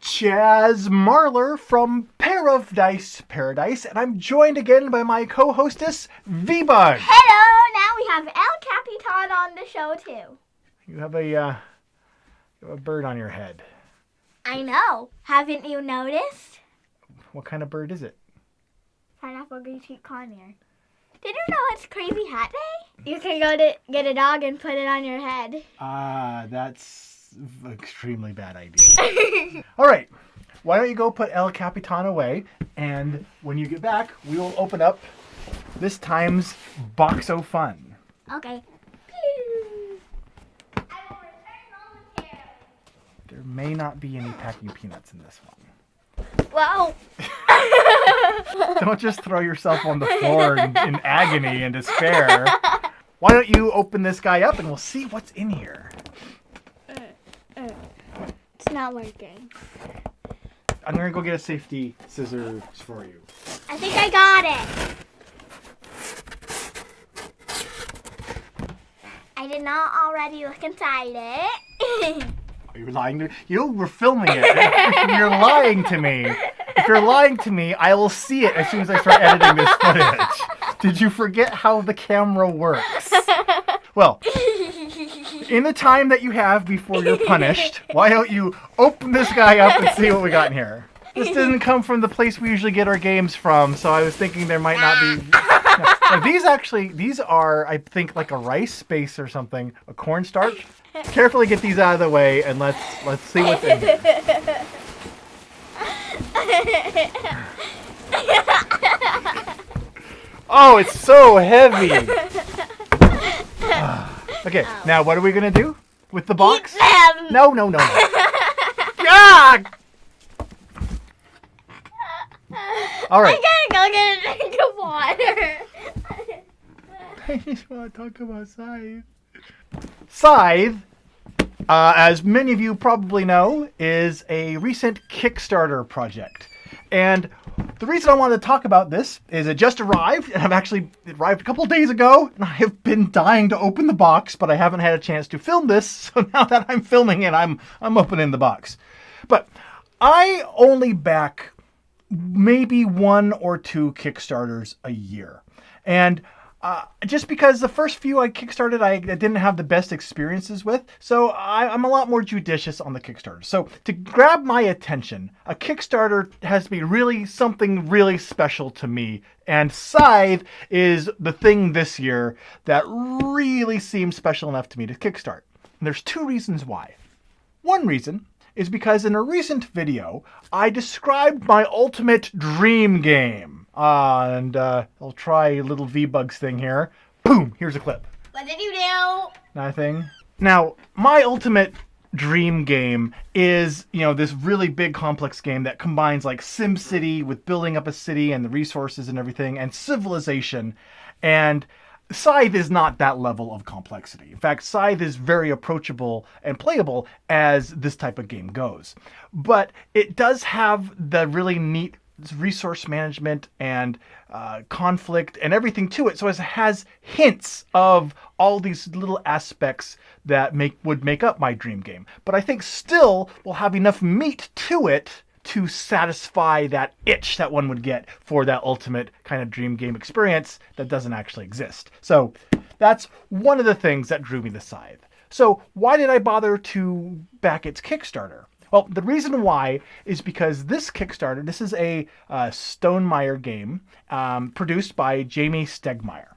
Chaz Marler from Pair of Dice Paradise, and I'm joined again by my co-hostess, V-Bug. Hello! Now we have El Capitan on the show, too. You have a bird on your head. I know. Haven't you noticed? What kind of bird is it? Pineapple Green Sweet Conure. Did you know it's Crazy Hat Day? You can go to get a dog and put it on your head. That's an extremely bad idea. All right. Why don't you go put El Capitan away, and when you get back, we will open up this time's Box O Fun. Okay. I will return momentarily. There may not be any packing peanuts in this one. Whoa. Don't just throw yourself on the floor in agony and despair. Why don't you open this guy up and we'll see what's in here. It's not working. I'm going to go get a safety scissors for you. I think I got it. I did not already look inside it. Are you lying to me? You were filming it. If you're lying to me. If you're lying to me, I will see it as soon as I start editing this footage. Did you forget how the camera works? Well, in the time that you have before you're punished, why don't you open this guy up and see what we got in here? This doesn't come from the place we usually get our games from, so I was thinking there might not be... No, these are, I think, like a rice base or something, a cornstarch. Carefully get these out of the way, and let's see what's in here. Oh, it's so heavy. Okay, now what are we gonna do with the box? Eat them. No. God! All right. I gotta go get a drink of water. I just want to talk about Scythe. Scythe, as many of you probably know, is a recent Kickstarter project. And the reason I wanted to talk about this is it just arrived, and it arrived a couple days ago, and I have been dying to open the box, but I haven't had a chance to film this, so now that I'm filming it, I'm opening the box. But I only back maybe 1 or 2 Kickstarters a year. And just because the first few I kickstarted, I didn't have the best experiences with, so I'm a lot more judicious on the Kickstarter. So to grab my attention, a Kickstarter has to be really something really special to me, and Scythe is the thing this year that really seems special enough to me to kickstart. And there's 2 reasons why. One reason is because in a recent video, I described my ultimate dream game. And I'll try a little V-Bugs thing here. Boom! Here's a clip. What did you do? Nothing. Now, my ultimate dream game is, this really big complex game that combines like SimCity with building up a city and the resources and everything, and Civilization. And Scythe is not that level of complexity. In fact, Scythe is very approachable and playable as this type of game goes. But it does have the really neat resource management and conflict and everything to it. So it has hints of all these little aspects that would make up my dream game. But I think still will have enough meat to it to satisfy that itch that one would get for that ultimate kind of dream game experience that doesn't actually exist. So that's one of the things that drew me to Scythe. So why did I bother to back its Kickstarter? Well, the reason why is because this Kickstarter, this is a Stonemaier game produced by Jamie Stegmaier.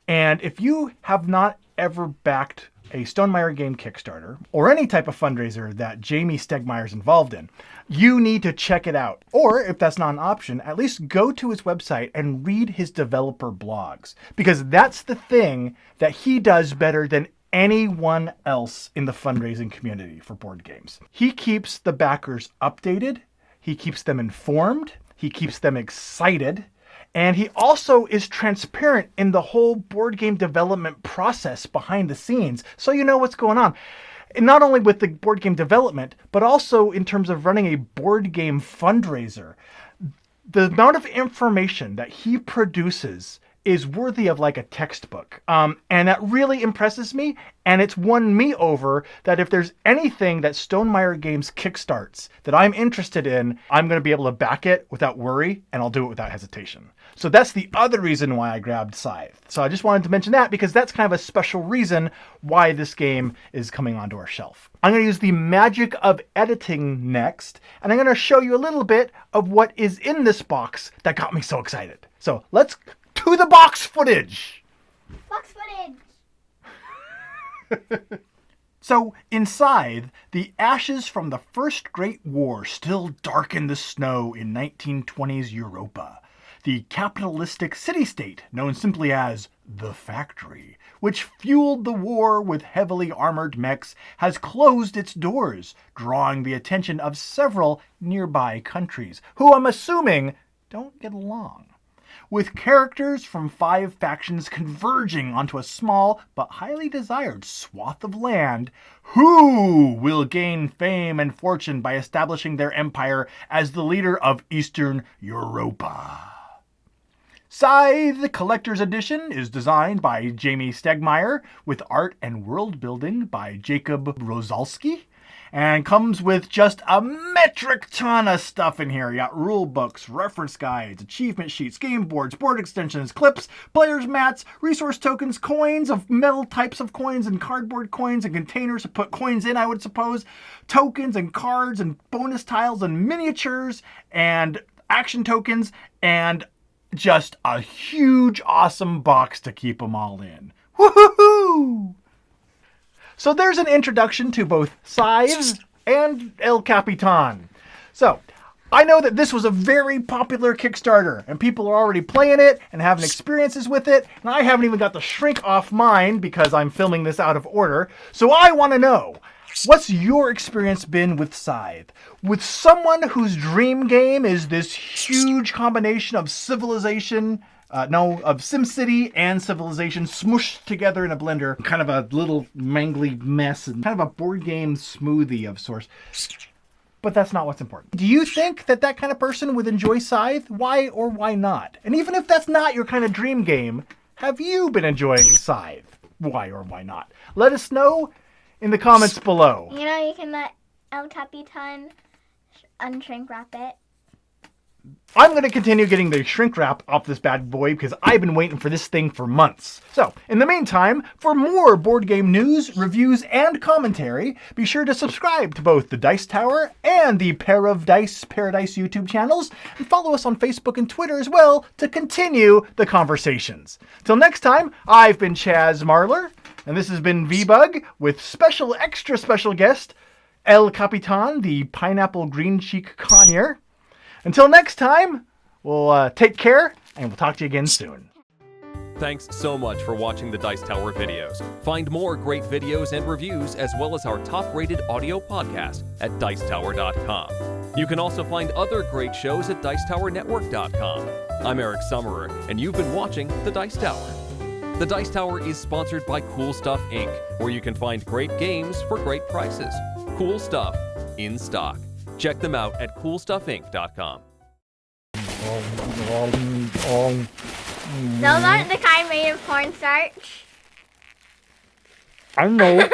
And if you have not ever backed a Stonemaier game Kickstarter, or any type of fundraiser that Jamie Stegmaier is involved in, you need to check it out. Or if that's not an option, at least go to his website and read his developer blogs. Because that's the thing that he does better than anyone else in the fundraising community for board games. He keeps the backers updated, he keeps them informed, he keeps them excited, and he also is transparent in the whole board game development process behind the scenes, so you know what's going on. And not only with the board game development, but also in terms of running a board game fundraiser. The amount of information that he produces is worthy of like a textbook. And that really impresses me, and it's won me over that if there's anything that Stonemaier Games kickstarts that I'm interested in, I'm going to be able to back it without worry, and I'll do it without hesitation. So that's the other reason why I grabbed Scythe. So I just wanted to mention that because that's kind of a special reason why this game is coming onto our shelf. I'm going to use the magic of editing next, and I'm going to show you a little bit of what is in this box that got me so excited. So let's to the box footage. Box footage. So, in Scythe, the ashes from the First Great War still darken the snow in 1920s Europa. The capitalistic city-state, known simply as the Factory, which fueled the war with heavily armored mechs, has closed its doors, drawing the attention of several nearby countries, who I'm assuming don't get along. With characters from 5 factions converging onto a small but highly desired swath of land, who will gain fame and fortune by establishing their empire as the leader of Eastern Europa? Scythe, the Collector's Edition, is designed by Jamie Stegmaier, with art and world building by Jacob Rosalski, and comes with just a metric ton of stuff in here. You got rule books, reference guides, achievement sheets, game boards, board extensions, clips, players' mats, resource tokens, coins of metal types of coins, and cardboard coins, and containers to put coins in, I would suppose, tokens and cards and bonus tiles and miniatures and action tokens, and just a huge, awesome box to keep them all in. Woohoo! So there's an introduction to both Scythe and El Capitan. So, I know that this was a very popular Kickstarter, and people are already playing it and having experiences with it, and I haven't even got the shrink off mine because I'm filming this out of order. So I want to know, what's your experience been with Scythe? With someone whose dream game is this huge combination of Civilization, of SimCity and Civilization smooshed together in a blender. Kind of a little mangly mess and kind of a board game smoothie of sorts. But that's not what's important. Do you think that that kind of person would enjoy Scythe? Why or why not? And even if that's not your kind of dream game, have you been enjoying Scythe? Why or why not? Let us know in the comments below. You know, you can let El Capitan unshrink wrap it. I'm going to continue getting the shrink wrap off this bad boy because I've been waiting for this thing for months. So, in the meantime, for more board game news, reviews, and commentary, be sure to subscribe to both the Dice Tower and the Pair of Dice Paradise YouTube channels, and follow us on Facebook and Twitter as well to continue the conversations. Till next time, I've been Chaz Marler, and this has been V-Bug with extra special guest, El Capitan, the Pineapple Green Cheek Connier. Until next time, we'll take care, and we'll talk to you again soon. Thanks so much for watching the Dice Tower videos. Find more great videos and reviews, as well as our top-rated audio podcast at Dicetower.com. You can also find other great shows at Dicetowernetwork.com. I'm Eric Summerer, and you've been watching The Dice Tower. The Dice Tower is sponsored by Cool Stuff Inc., where you can find great games for great prices. Cool stuff in stock. Check them out at CoolStuffInc.com. Those aren't the kind made of cornstarch. I know.